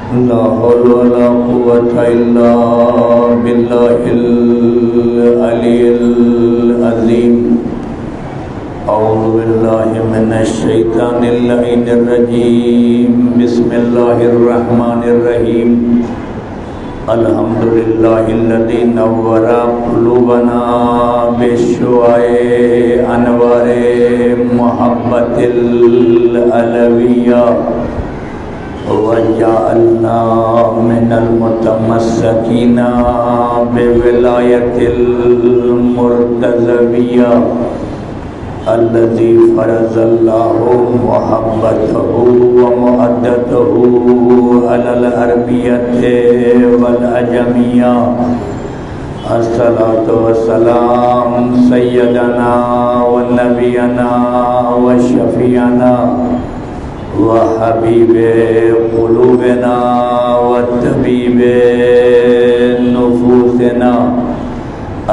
لا حول ولا قوة إلا بالله العلي العظيم أعوذ بالله من الشيطان اللعين الرجيم بسم الله الرحمن الرحيم الحمد لله الذي نور قلوبنا بشعاع أنوار محبة العلوية وجعلنا من المتمسكين بولاية المرتضوية الذي فرض الله محبته ومودته على العربية والعجمية. الصلاة والسلام سيدنا ونبينا وشفيعنا وحبيب قلوبنا وطبيب نفوسنا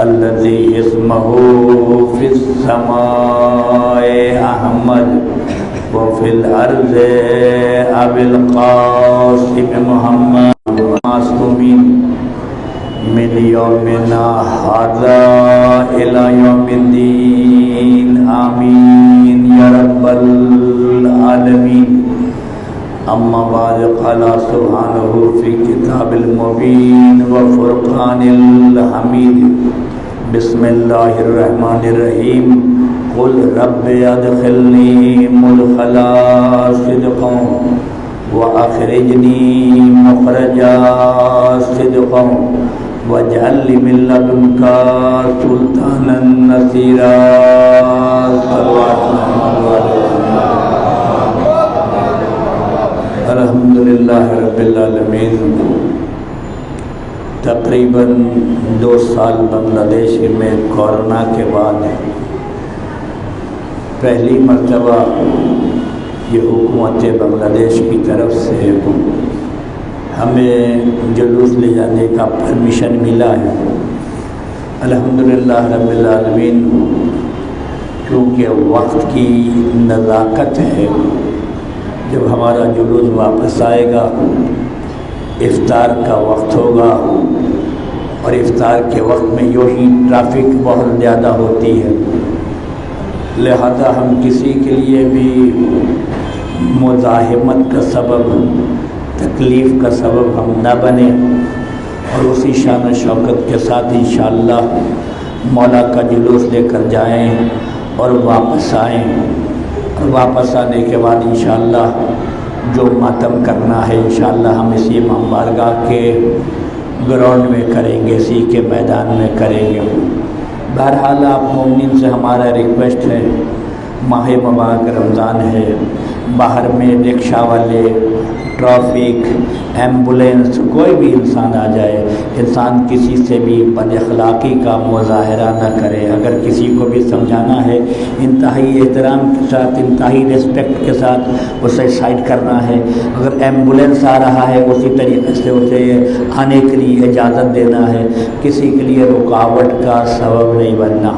الذي اسمه في السماء أحمد وفي الأرض أبي القاسم محمد معصومين من يومنا هذا إلى يوم الدين آمين يا رب العالمين. أما بعد قال سبحانه في كتاب المبين وفرقان الحميد بسم الله الرحمن الرحيم قل رب أدخلني مدخلا صدقا وأخرجني مخرجا صدقا واجعل لي من لدنك سلطانا نصيرا. الحمدللہ رب العالمین. تقریباً 2 سال بنگلہ دیش میں کورونا کے بعد پہلی مرتبہ یہ حکومت بنگلہ دیش کی طرف سے ہمیں جلوس لے جانے کا پرمیشن ملا ہے. الحمدللہ رب العالمین. کیونکہ وقت کی نزاکت ہے، جب ہمارا جلوس واپس آئے گا افطار کا وقت ہوگا، اور افطار کے وقت میں یوں ہی ٹریفک بہت زیادہ ہوتی ہے، لہذا ہم کسی کے لیے بھی مزاحمت کا سبب، تکلیف کا سبب ہم نہ بنیں، اور اسی شان و شوکت کے ساتھ انشاءاللہ مولا کا جلوس لے کر جائیں اور واپس آئیں. اور واپس آنے کے بعد انشاءاللہ جو ماتم کرنا ہے انشاءاللہ ہم اسی امام بارگاہ کے گراؤنڈ میں کریں گے، اسی کے میدان میں کریں گے. بہرحال آپ مومنین سے ہمارا ریکویسٹ ہے، ماہ مبارک رمضان ہے، باہر میں رکشہ والے، ٹرافک، ایمبولینس، کوئی بھی انسان آ جائے، انسان کسی سے بھی بد اخلاقی کا مظاہرہ نہ کرے. اگر کسی کو بھی سمجھانا ہے انتہائی احترام کے ساتھ، انتہائی ریسپیکٹ کے ساتھ اسے سائڈ کرنا ہے. اگر ایمبولینس آ رہا ہے اسی طریقے سے اسے آنے کے لیے اجازت دینا ہے، کسی کے لیے رکاوٹ کا سبب نہیں بننا.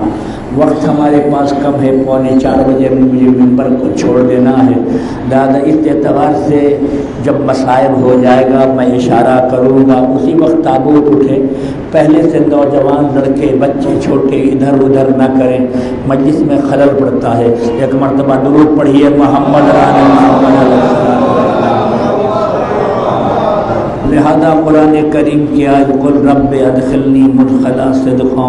وقت ہمارے پاس کم ہے، 3:45 بجے مجھے ممبر کو چھوڑ دینا ہے. لہٰذا اس اعتبار سے جب مصائب ہو جائے گا میں اشارہ کروں گا، اسی وقت تابوت اٹھے. پہلے سے نوجوان لڑکے، بچے چھوٹے ادھر ادھر نہ کریں، مجلس میں خلل پڑتا ہے. ایک مرتبہ درود پڑھیے محمد لہذا قرآن کریم کی آیت قل رب ادخلنی مدخلا صدقا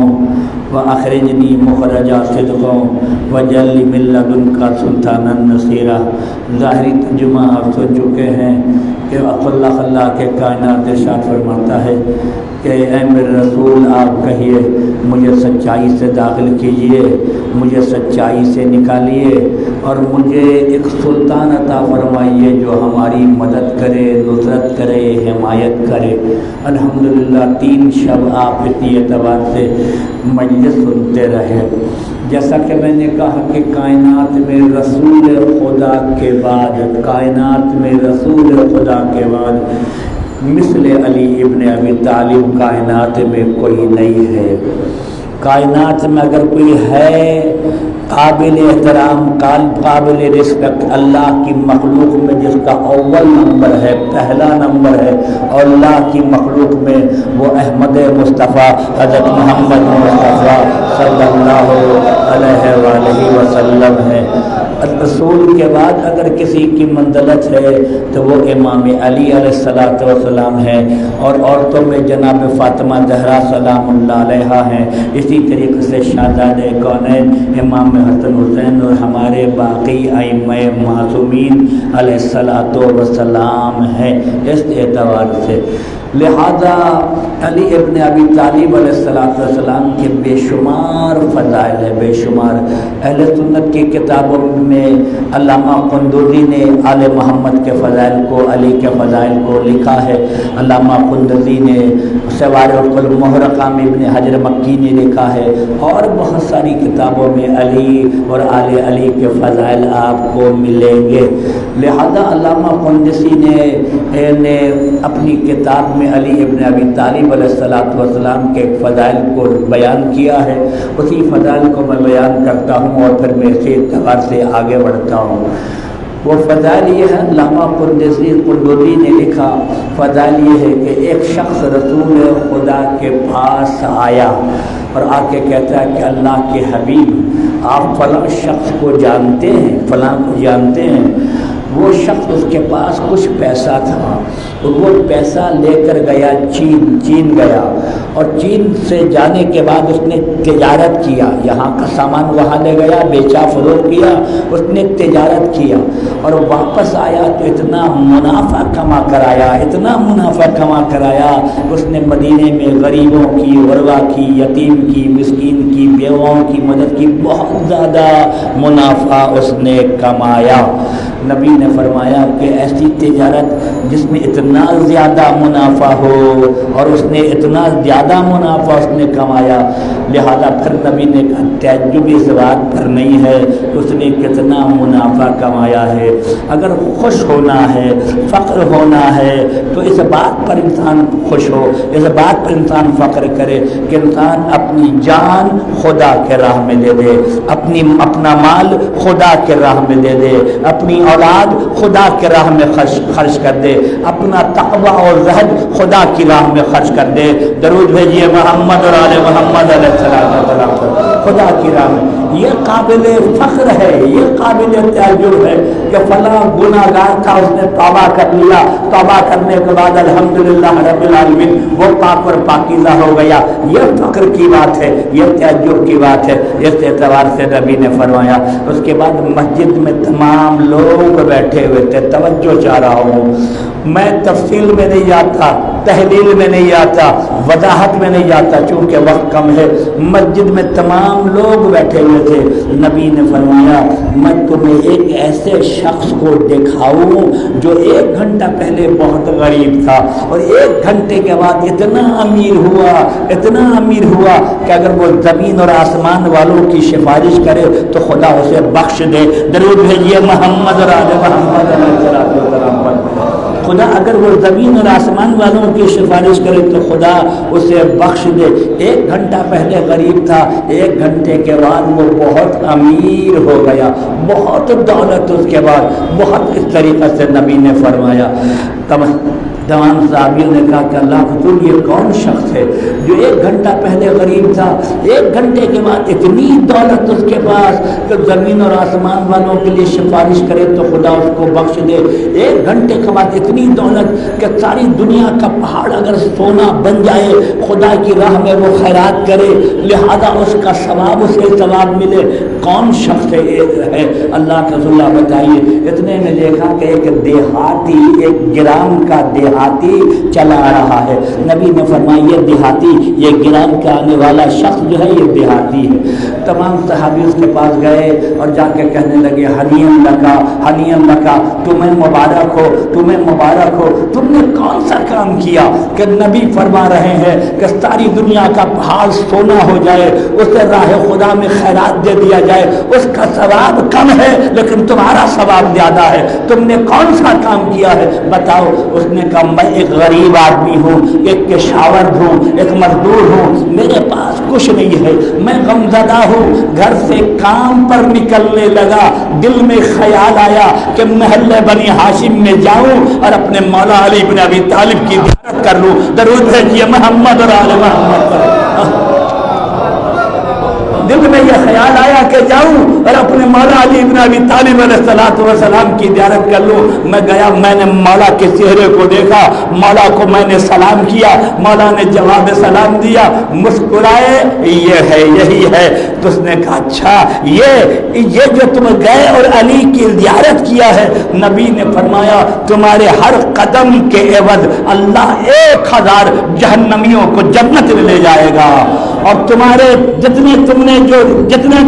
واخرجنی مخرجا صدقا واجعل لی من لدنک سلطانا نصیرا. ظاہری ترجمہ آپ سن چکے ہیں کہ اللہ کے کائنات ارشاد فرماتا ہے کہ اے میرے رسول آپ کہیے مجھے سچائی سے داخل کیجئے، مجھے سچائی سے نکالیے، اور مجھے ایک سلطان عطا فرمائیے جو ہماری مدد کرے، نصرت کرے، حمایت کرے. الحمدللہ 3 شب آپ اسی اعتبار سے مجلس سنتے رہے. جیسا کہ میں نے کہا کہ کائنات میں رسول خدا کے بعد، کائنات میں رسول خدا کے بعد مثل علی ابن ابی طالب کائنات میں کوئی نہیں ہے. کائنات میں اگر کوئی ہے قابل احترام قابل رسپیکٹ اللہ کی مخلوق میں جس کا اول نمبر ہے، پہلا نمبر ہے، اور اللہ کی مخلوق میں وہ احمد مصطفیٰ حضرت محمد مصطفیٰ صلی اللہ علیہ وآلہ وسلم ہے۔ رسول کے بعد اگر کسی کی منزلت ہے تو وہ امام علی علیہ الصلوۃ والسلام ہے، اور عورتوں میں جناب فاطمہ زہرا سلام اللہ علیہا ہیں۔ اسی طریقے سے شہزادہ کونین امام حسن حسین اور ہمارے باقی ائمہ معصومین علیہ الصلوۃ والسلام ہیں۔ اس اعتبار سے لہذا علی ابن ابی طالب علیہ الصلوۃ والسلام کے بے شمار فضائل ہیں، بے شمار۔ اہل سنت کی کتابوں میں علامہ قندوزی نے آل محمد کے فضائل کو، علی کے فضائل کو لکھا ہے۔ علامہ قندوزی نے سوارق المحرقہ میں ابن حجر مکی نے لکھا ہے، اور بہت ساری کتابوں میں علی اور آل علی کے فضائل آپ کو ملیں گے۔ لہذا علامہ قندوزی نے اپنی کتاب میں علی ابن ابی طالب علیہ الصلوۃ والسلام کے فضائل کو بیان کیا ہے۔ اسی فضائل کو میں بیان کرتا ہوں اور پھر میں اسی اعتبار سے آگے بڑھتا ہوں۔ وہ فضائل یہ ہے، علامہ قندوزی نے لکھا، فضائل یہ ہے کہ ایک شخص رسول خدا کے پاس آیا اور آ کے کہتا ہے کہ اللہ کے حبیب آپ فلاں شخص کو جانتے ہیں، فلاں کو جانتے ہیں۔ وہ شخص اس کے پاس کچھ پیسہ تھا، وہ پیسہ لے کر گیا چین گیا، اور چین سے جانے کے بعد اس نے تجارت کیا، یہاں کا سامان وہاں لے گیا، بیچا فروخت کیا، اس نے تجارت کیا، اور واپس آیا تو اتنا منافع کما کر آیا، اتنا منافع کما کر آیا، اس نے مدینے میں غریبوں کی، غربا کی، یتیم کی، مسکین کی، بیواؤں کی مدد کی، بہت زیادہ منافع اس نے کمایا۔ نبی نے فرمایا کہ ایسی تجارت جس میں اتنا زیادہ منافع ہو اور اس نے اتنا زیادہ منافع اس نے کمایا، لہذا پھر نبی نے کہا تعجب اس بات پر نہیں ہے کہ اس نے کتنا منافع کمایا ہے۔ اگر خوش ہونا ہے، فخر ہونا ہے، تو اس بات پر انسان خوش ہو، اس بات پر انسان فخر کرے کہ انسان اپنی جان خدا کے راہ میں دے دے، اپنا مال خدا کے راہ میں دے دے، اپنی اولاد خدا کے راہ میں خرچ کر دے، اپنا تقوی اور زہد خدا کی راہ میں خرچ کر دے۔ درود بھیجیے محمد اور آل محمد علیہ السلام خدا کی راہ میں۔ یہ قابل فخر ہے، یہ قابل تعجب ہے کہ فلاں گناہ گار کا اس نے توبہ کر لیا، توبہ کرنے کے بعد الحمدللہ رب العالمین وہ پاک اور پاکیزہ ہو گیا۔ یہ فخر کی بات ہے، یہ تعجب کی بات ہے۔ اس اعتبار سے نبی نے فرمایا۔ اس کے بعد مسجد میں تمام لوگ بیٹھے ہوئے تھے، توجہ چاہ رہا ہوں، میں تفصیل میں نہیں جاتا، تحلیل میں نہیں جاتا، وضاحت میں نہیں جاتا چونکہ وقت کم ہے۔ مسجد میں تمام لوگ بیٹھے ہوئے تھے۔ نبی نے فرمایا میں تمہیں ایک ایسے شخص کو دکھاؤں جو 1 گھنٹہ پہلے بہت غریب تھا اور 1 گھنٹے کے بعد اتنا امیر ہوا کہ اگر وہ زمین اور آسمان والوں کی سفارش کرے تو خدا اسے بخش دے۔ درود بھیجیے محمد اور آل محمد علیہ السلام پر۔ خدا اگر وہ زمین اور آسمان والوں کی سفارش کرے تو خدا اسے بخش دے۔ 1 گھنٹہ پہلے غریب تھا، 1 گھنٹے کے بعد وہ بہت امیر ہو گیا، بہت دولت اس کے بعد، بہت اس طریقے سے نبی نے فرمایا۔ تمام صحابیوں نے کہا کہ اللہ کے رسول یہ کون شخص ہے جو 1 گھنٹہ پہلے غریب تھا، 1 گھنٹے کے بعد اتنی دولت اس کے پاس کہ زمین اور آسمان والوں کے لیے سفارش کرے تو خدا اس کو بخش دے۔ 1 گھنٹے کے بعد اتنی دولت کہ ساری دنیا کا پہاڑ اگر سونا بن جائے، خدا کی راہ میں وہ خیرات کرے، لہذا اس کا ثواب اسے ثواب ملے۔ کون شخص ہے اللہ کے رسول بتائیے۔ اتنے میں دیکھا کہ ایک دیہاتی، ایک گرام کا دیہاتی چلا آ رہا ہے۔ نبی نے فرمایا یہ دیہاتی، یہ گرام کا آنے والا شخص جو ہے یہ دیہاتی ہے۔ تمام صحابی اس کے پاس گئے اور جا کے کہنے لگے حنین لکا، تمہیں مبارک ہو، تمہیں مبارک ہو، تم نے کون سا کام کیا کہ نبی فرما رہے ہیں کہ ساری دنیا کا پہاڑ سونا ہو جائے، اسے راہ خدا میں خیرات دے دیا جائے، اس کا ثواب کم ہے لیکن تمہارا ثواب زیادہ ہے، تم نے کون سا کام کیا ہے بتاؤ۔ اس نے کہا میں ایک غریب آدمی ہوں، ایک کشاورز ہوں، ایک مزدور ہوں، میرے پاس کچھ نہیں ہے، میں غمزدہ ہوں، گھر سے کام پر نکلنے لگا، دل میں خیال آیا کہ محلے بنی ہاشم میں جاؤں اور اپنے مولا علی بن ابی طالب کی زیارت کر لوں۔ درود بھیجیے محمد اور آل محمد پر۔ دل میں یہ خیال آیا کہ جاؤں اور اپنے مولا علی بن ابی طالب علیہ السلام کی زیارت کر لوں۔ میں گیا، میں نے مولا کے چہرے کو دیکھا، مولا کو میں نے سلام کیا، مولا نے جواب سلام دیا، مسکرائے، یہ ہے، یہی ہے۔ تو اس نے کہا اچھا یہ جو تم گئے اور علی کی زیارت کیا ہے، نبی نے فرمایا تمہارے ہر قدم کے عوض اللہ 1000 جہنمیوں کو جنت میں لے جائے گا، اور تمہارے جتنے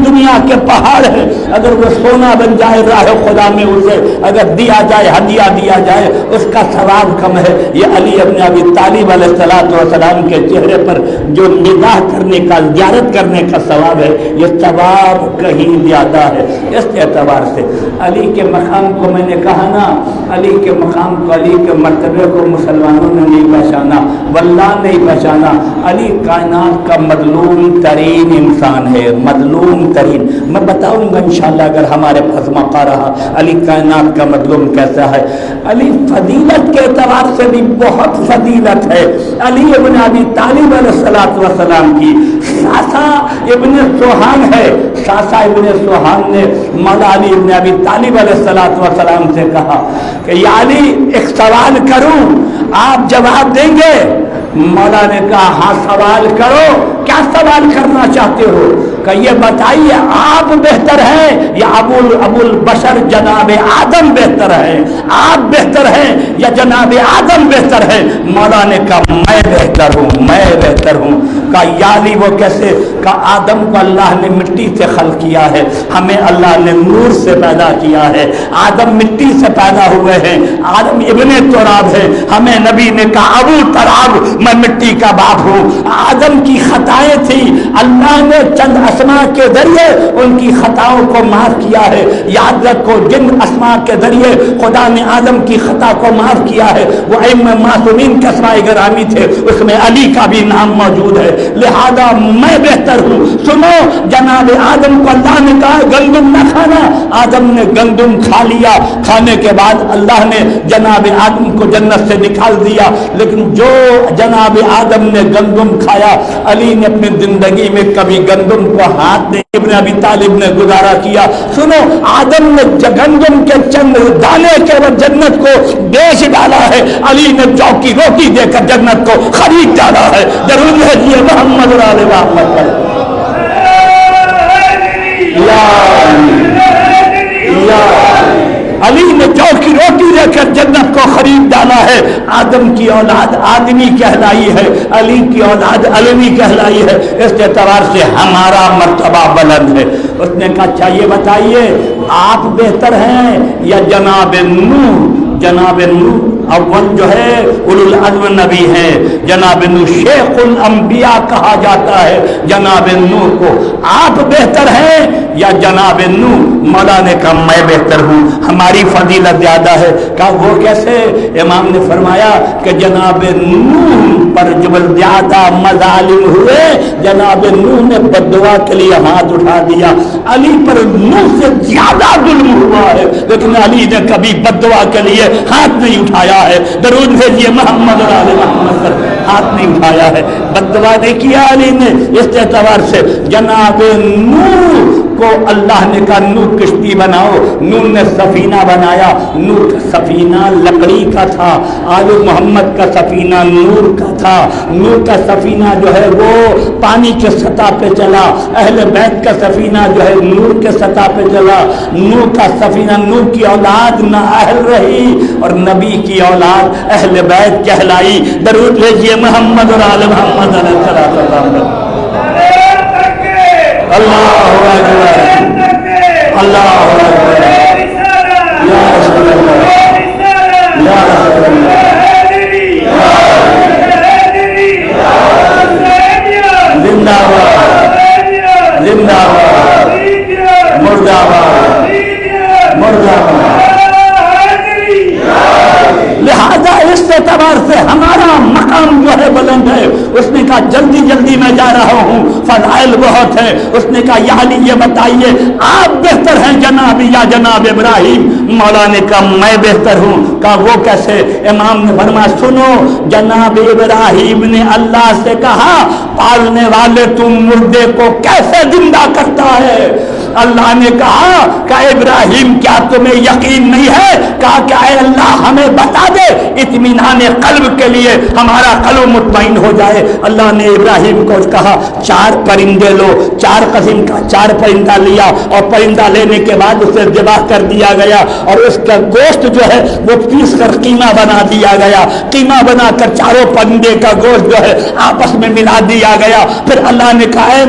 دنیا کے پہاڑ ہیں اگر وہ سونا بن جائے راہ خدا میں اسے اگر دیا جائے، ہدیہ دیا جائے، اس کا ثواب کم ہے۔ یہ علی ابن ابی طالب علیہ السلام کے چہرے پر جو نگاہ کرنے کا، زیارت کرنے کا ثواب ہے، یہ ثواب کہیں زیادہ ہے۔ اس اعتبار سے علی کے مقام کو میں نے کہا نا، علی کے مقام کو، علی کے مرتبے کو مسلمانوں نے نہیں پہچانا، واللہ نہیں پہچانا۔ علی کائنات کا مظلوم ترین انسان ہے، مظلوم ترین۔ میں بتاؤں گا انشاءاللہ اگر ہمارے پاس موقع رہا علی کائنات کا مظلوم کیسا ہے۔ علی فضیلت کے اعتبار سے بھی بہت فضیلت ہے۔ علی ابن ابی طالب علیہ السلام کی ساسا ابن سوہان ہے، ساسا ابن سوہان نے مولا علی ابن ابی طالب علیہ السلام سے کہا کہ یا علی ایک سوال کروں، آپ جواب دیں گے؟ مولا نے کہا ہاں سوال کرو، کیا سوال کرنا چاہتے ہو؟ کہ یہ بتائیے آپ بہتر ہیں یا ابو البشر جناب آدم بہتر ہے؟ آپ بہتر ہیں یا جناب آدم بہتر ہے؟ مولا نے کہا میں بہتر ہوں، میں بہتر ہوں۔ کہا یا علی وہ کیسے؟ کہا آدم کو اللہ نے مٹی سے خلق کیا ہے، ہمیں اللہ نے نور سے پیدا کیا ہے، آدم مٹی سے پیدا ہوئے ہیں، آدم ابن تراب ہے، ہمیں نبی نے کہا ابو تراب، میں مٹی کا باپ ہوں۔ آدم کی خطائیں تھی، اللہ نے چند اسماء کے ذریعے ان کی خطاؤں کو معاف کیا ہے۔ یاد رکھو جن اسماء کے ذریعے خدا نے آدم کی خطا کو معاف کیا ہے وہ ائمہ معصومین کے اسماء گرامی تھے، اس میں علی کا بھی نام موجود ہے، لہذا میں بہتر ہوں۔ سنو، جناب آدم کو اللہ نے کہا گندم نہ کھانا، آدم نے گندم کھا لیا، کھانے کے بعد اللہ نے جناب آدم کو جنت سے نکال دیا۔ لیکن جو جناب آدم نے گندم کھایا، علی نے اپنی زندگی میں کبھی گندم کو ہاتھ نہیں، ابن ابی طالب نے گزارا کیا۔ سنو، آدم نے گندم کے چند دانے کے وہ جنت کو بیچ ڈالا ہے، علی نے جو کی روٹی دے کر جنت کو خرید ڈالا ہے۔ ضرور ہے یہ محمد اور آل محمد پر۔ علی نے جو کی روٹی دے کر جنت کو خرید ڈالا ہے۔ آدم کی اولاد آدمی کہلائی ہے، علی کی اولاد علوی کہلائی ہے، اس اعتبار سے ہمارا مرتبہ بلند ہے۔ اس نے کہا اچھا یہ بتائیے آپ بہتر ہیں یا جناب نوح؟ جناب نوح اول جو ہے اولو العزم نبی ہے، جناب نوح شیخ الانبیاء کہا جاتا ہے جناب نوح کو۔ آپ بہتر ہیں یا جناب نوح؟ مولا نے کہا میں بہتر ہوں، ہماری فضیلت زیادہ ہے۔ کہا وہ کیسے؟ امام نے فرمایا کہ جناب نوح پر جب زیادہ مظالم ہوئے، جناب نوح نے بددعا کے لیے ہاتھ اٹھا دیا۔ علی پر نوح سے زیادہ ظلم ہوا ہے، لیکن علی نے کبھی بددعا کے لیے ہاتھ نہیں اٹھایا ہے۔ درود بھیجیے محمد اور آل محمد پر۔ ہاتھ نہیں اٹھایا ہے، بددعا نہیں کیا علی نے۔ اس اعتبار سے جناب نوح کو اللہ نے کہا نوح کشتی بناؤ، نوح نے سفینہ بنایا۔ نوح کا سفینہ لکڑی کا تھا، آل محمد کا سفینہ نور کا تھا۔ نوح کا سفینہ جو ہے وہ پانی کے سطح پہ چلا، اہل بیت کا سفینہ جو ہے نور کے سطح پہ چلا۔ نوح کا سفینہ، نوح کی اولاد نااہل رہی اور نبی کی اولاد اہل بیت کہلائی۔ درود بھیجیے محمد اور آل محمد علیہ السلام۔ اللہ اکبر، اللہ اکبر، یا رسول اللہ، یا رسول اللہ، زندہ باد، زندہ باد، مردہ باد، مردہ باد۔ لہذا اس سے اعتبار سے ہمارا مقام جو ہے بلند ہے. اس نے کہا جلدی جلدی میں جا رہا ہوں, فضائل بہت ہے. اس نے کہا یا علی یہ بتائیے آپ بہتر ہیں جناب یا جناب ابراہیم؟ مولا نے کہا میں بہتر ہوں. کہا وہ کیسے؟ امام نے فرمایا سنو, جناب ابراہیم نے اللہ سے کہا پالنے والے تم مردے کو کیسے زندہ کرتا ہے؟ اللہ نے کہا کہ ابراہیم کیا تمہیں یقین نہیں ہے؟ کہا کہ اے اللہ ہمیں بتا دے اطمینان قلب کے لیے, ہمارا قلب مطمئن ہو جائے. اللہ نے ابراہیم کو کہا 4 پرندے لو. 4 قسم کا 4 پرندہ لیا, اور پرندہ لینے کے بعد اسے ذبح کر دیا گیا, اور اس کا گوشت جو ہے وہ پیس کر قیمہ بنا دیا گیا. قیمہ بنا کر 4 پرندے کا گوشت جو ہے آپس میں ملا دیا گیا. پھر اللہ نے کہا اے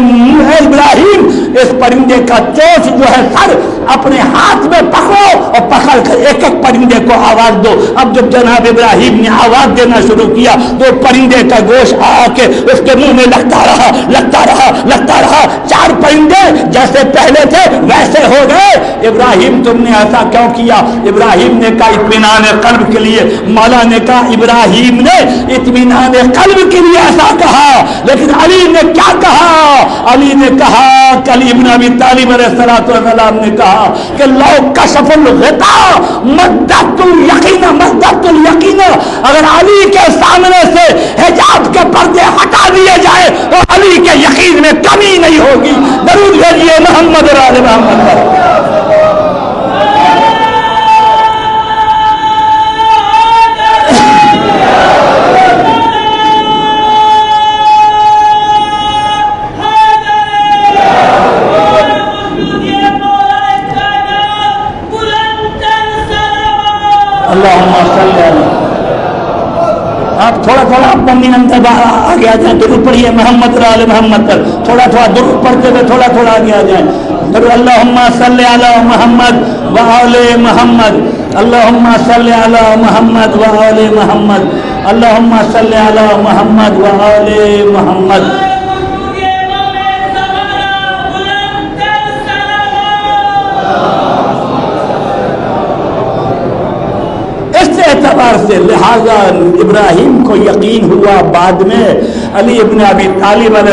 ابراہیم اس پرندے کا چوچ جو ہے سر اپنے ہاتھ میں پکڑو, اور پکڑ کر ایک ایک پرندے کو آواز دو. اب جب جناب ابراہیم نے آواز دینا شروع کیا تو پرندے کا گوشت آ کے اس کے منہ میں لگتا رہا لگتا رہا لگتا رہا. 4 پرندے جیسے پہلے تھے ویسے ہو گئے. ابراہیم تم نے ایسا کیوں کیا؟ ابراہیم نے کہا اطمینان قلب کے لیے. مولا نے کہا ابراہیم نے اطمینان قلب کے لیے ایسا کہا, لیکن علی نے کیا کہا؟ علی نے کہا کہ علی ابن ابی طالب علیہ السلام نے کہا کہ لو کشف الغطاء مدت الیقین مدت الیقین, اگر علی کے سامنے سے حجاب کے پردے ہٹا دیے جائے تو علی کے یقین میں کمی نہیں ہوگی. درود بھیجیے محمد اور آل محمد پر. آپ تھوڑا تھوڑا اپنی اندر آگے آ جائیں. درود پڑھیے محمد اور آل محمد پر. تھوڑا تھوڑا درود پڑھتے ہوئے تھوڑا تھوڑا آگے آ جائیں. درود اللہم صلی علی محمد و آل محمد. اللہم صلی علی محمد و آل محمد. اللہم صلی علی محمد و آل محمد. اعتبار سے لہذا ابراہیم کو یقین ہوا. بعد میں علی ابن ابی طالب علیہ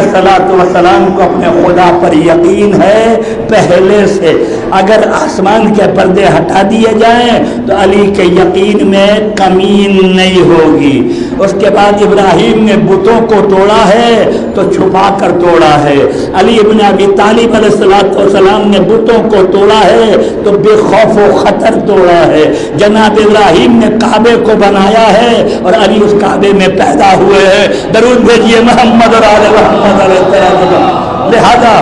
السلام کو اپنے خدا پر یقین ہے پہلے سے. اگر آسمان کے پردے ہٹا دیے جائیں تو علی کے یقین میں کمی نہیں ہوگی. اس کے بعد ابراہیم نے بتوں کو توڑا ہے تو چھپا کر توڑا ہے. علی ابن ابی طالب علیہ السلام نے بتوں کو توڑا ہے تو بے خوف و خطر توڑا ہے. جناب ابراہیم نے کعبے کو بنایا ہے اور علی اس کعبے میں پیدا ہوئے ہیں. درود بھیجیے محمد اور آل محمد علیہ السلام. لہذا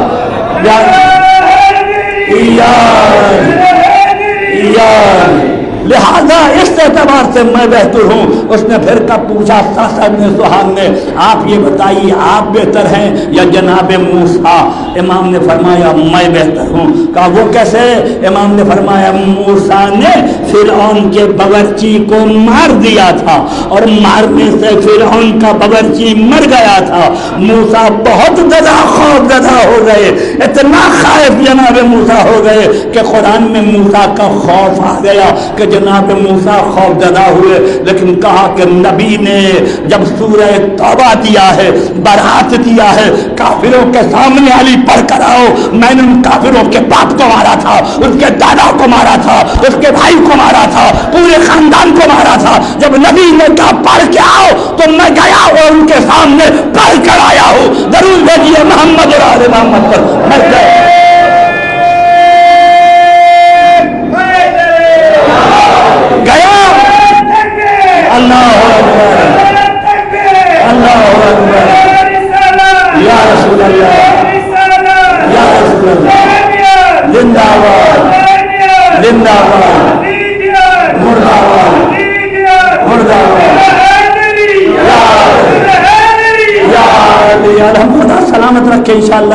لہذا اس اعتبار سے میں بہتر ہوں. اس نے پھر کب پوچھا سعد بن سہیل نے آپ یہ بتائیے آپ بہتر ہیں یا جناب موسیٰ؟ امام نے فرمایا میں بہتر ہوں. کہا وہ کیسے؟ امام نے فرمایا موسیٰ نے فرعون کے باورچی کو مار دیا تھا اور مارنے سے فرعون کا باورچی مر گیا تھا. موسیٰ بہت زیادہ خوف زدہ ہو گئے, اتنا خائف جناب موسیٰ ہو گئے کہ قرآن میں موسیٰ کا خوف آ گیا کہ جناب موسیٰ خوف زدہ ہوئے. لیکن کہا کہ نبی نے جب سورہ توبہ دیا ہے, برات دیا ہے, کافروں کے سامنے علی پڑھ کر آؤ میں نے ان کافروں کے باپ کو مارا تھا, اس کے دادا کو مارا تھا, اس کے بھائی کو مارا تھا, پورے خاندان کو مارا تھا. جب نبی نے کہا پڑھ کے آؤ تو میں گیا اور ان کے سامنے پڑھ کر آیا ہوں. درود بھیجیے محمد اور آل محمد پر. مر گئے گیا. اللہ اللہ یا رسول اللہ یا رسول اللہ. زندہ باد زندہ باد مردہ باد مردہ باد. الحمد للہ سلامت رکھے انشاءاللہ.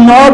9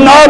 9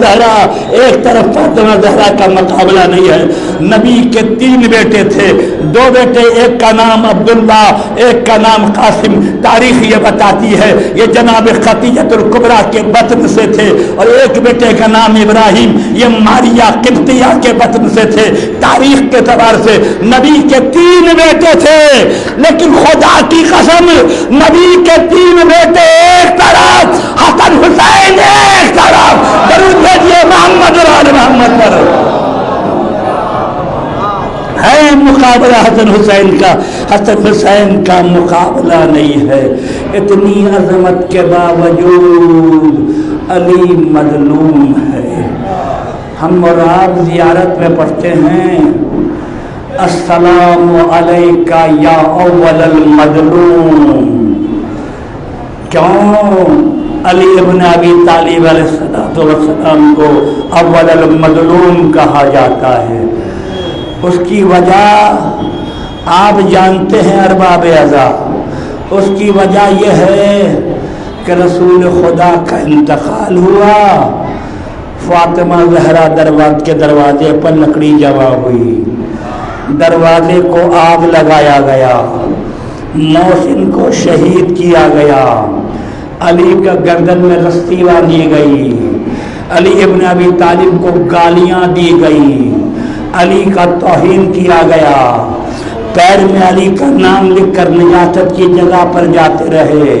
زہرا، ایک طرف فاطمہ زہرا کا مقابلہ نہیں ہے۔ نبی کے 3 بیٹے تھے، 2 بیٹے، ایک کا نام عبداللہ، ایک کا نام قاسم۔ تاریخ یہ بتاتی ہے یہ جناب خدیجۃ الکبریٰ کے بطن سے تھے، اور ایک بیٹے کا نام ابراہیم، یہ ماریہ قبطیہ کے بطن سے تھے۔ تاریخ کے اعتبار سے نبی کے 3 بیٹے تھے، لیکن خدا کی قسم نبی کے 3 بیٹے ایک طرف، حسن حسین ایک طرف۔ درود بھیجیے محمد اور آل محمد پر۔ ہے مقابلہ حسن حسین کا، حسن حسین کا مقابلہ نہیں ہے۔ اتنی عظمت کے باوجود علی مظلوم ہے۔ ہم اور آپ زیارت میں پڑھتے ہیں السلام علیکہ یا اول المظلوم۔ کیوں علی ابن ابی طالب علیہ السلام کو اول المظلوم کہا جاتا ہے؟ اس کی وجہ آپ جانتے ہیں ارباب اعضاء، اس کی وجہ یہ ہے کہ رسول خدا کا انتقال ہوا، فاطمہ زہرا کے دروازے پر لکڑی جمع ہوئی، دروازے کو آگ لگایا گیا، محسن کو شہید کیا گیا، علی کا گردن میں رسی باندھی گئی، علی ابن ابی طالب کو گالیاں دی گئی، علی کا توہین کیا گیا، پیر میں علی کا نام لکھ کر نجاست کی جگہ پر جاتے رہے،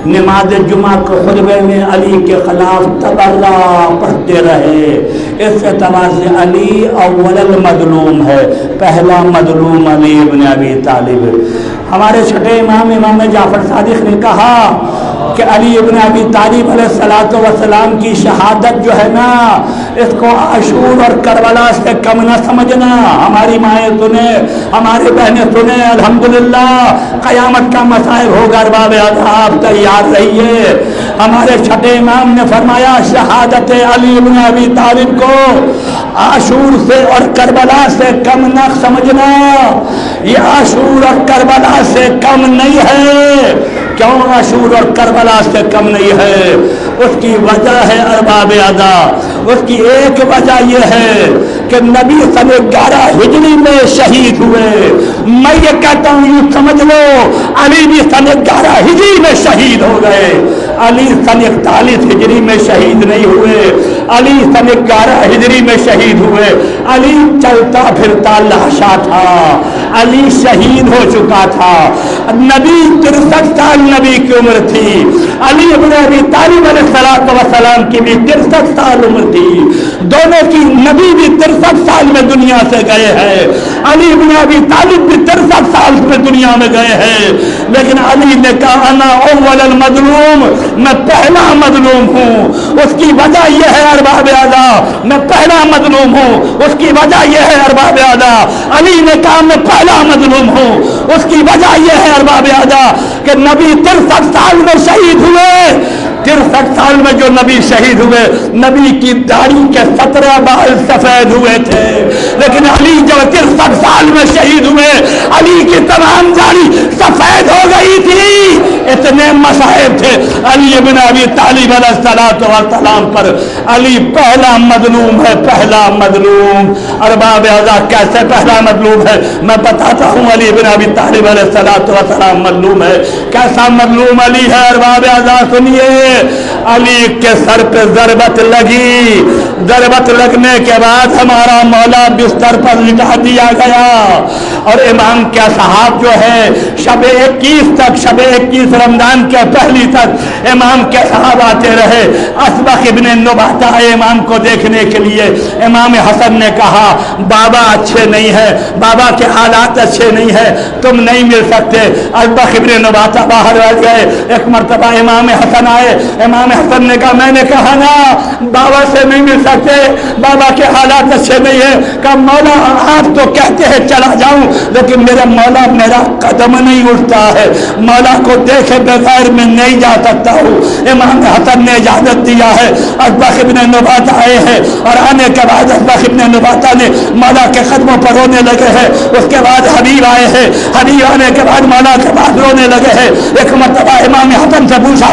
نماز جمعہ کے خطبے میں علی کے خلاف تبرہ پڑھتے رہے۔ اس اعتبار سے علی اول المظلوم ہے، پہلا مظلوم علی ابن ابی طالب۔ ہمارے چھٹے امام جعفر صادق نے کہا کہ علی ابن ابی طالب علیہ السلام کی شہادت جو ہے نا، اس کو عاشور اور کربلا سے کم نہ سمجھنا۔ ہماری مائیں سنیں، ہماری بہنیں سنیں، الحمدللہ قیامت کا مصائب ہوگا، ارباب آپ تیار رہیے۔ ہمارے چھٹے امام نے فرمایا شہادت علی ابن ابی طالب کو عاشور سے اور کربلا سے کم نہ سمجھنا، یہ عاشور اور کربلا سے کم نہیں ہے۔ کیوں عاشور اور کربلا سے کم نہیں ہے؟ اس کی وجہ ہے ارباب اعضاء، اس کی ایک وجہ یہ ہے کہ نبی سن 11 ہجری میں شہید ہوئے۔ میں یہ کہتا ہوں یوں سمجھ لو علی بھی سن 11 ہجری میں شہید ہو گئے، علی سن 41 ہجری میں شہید نہیں ہوئے، علی سن 11 ہجری میں شہید ہوئے۔ علی چلتا پھرتا لاشا تھا، علی شہید ہو چکا تھا۔ نبی 63 سال نبی کی عمر تھی، علی ابن ابی طالب علیہ السلام کی بھی 63 سال عمر تھی، دونوں کی نبی بھی 63 سال میں دنیا سے گئے ہیں، علی ابن ابی طالب بھی 63 سال میں دنیا میں گئے ہیں، لیکن علی نے کہا انا اول المظلوم، میں پہلا مظلوم ہوں۔ اس کی وجہ یہ ہے ارباب اعضاء، میں پہلا مظلوم ہوں۔ اس کی وجہ یہ ہے ارباب اعضاء، علی نے کہا میں پہلا مظلوم ہوں۔ اس کی وجہ یہ ہے ارباب اعضاء کہ نبی 63 سال میں شہید ہوئے۔ 63 سال میں جو نبی شہید ہوئے، نبی کی داڑھی کے 17 بال سفید ہوئے تھے، لیکن علی جب 63 سال میں شہید ہوئے علی کی تمام داڑھی سفید ہو گئی تھی۔ اتنے مصائب تھے علی ابن ابی طالب علیہ السلام پر۔ علی پہلا مظلوم ہے، پہلا مظلوم۔ ارباب اعضاء کیسے پہلا مظلوم ہے میں بتاتا ہوں۔ علی ابن ابی طالب علیہ السلام مظلوم ہے۔ کیسا مظلوم علی ہے ارباب اعضاء سنیے۔ علی کے سر پہ ضربت لگی، ضربت لگنے کے بعد ہمارا مولا بستر پر لٹا دیا گیا، اور امام کے صحاب جو ہے شب 21 تک، شب 21 رمضان کے پہلی تک امام کے صحاب آتے رہے۔ اسبق ابن نباتہ آئے امام کو دیکھنے کے لیے۔ امام حسن نے کہا بابا اچھے نہیں ہے، بابا کے حالات اچھے نہیں ہے، تم نہیں مل سکتے۔ اسبق ابن نباتہ باہر آ گئے۔ ایک مرتبہ امام حسن آئے، امام حسن نے کہا میں نے کہا نا بابا سے نہیں مل سکتے، بابا کے حالات اچھے نہیں ہیں۔ کہا مولا آپ تو کہتے ہیں چلا جاؤں، لیکن میرا مولا میرا قدم نہیں اٹھتا ہے، مولا کو دیکھے بغیر میں نہیں جا سکتا ہوں۔ امام حسن نے اجازت دیا ہے۔ اسبق ابن نباتہ آئے ہیں، اور آنے کے بعد اسبق ابن نباتہ نے مولا کے قدموں پر رونے لگے ہیں۔ اس کے بعد حبیب آئے ہیں، حبیب آنے کے بعد مولا کے بعد رونے لگے ہیں۔ ایک مرتبہ امام حسن سے پوچھا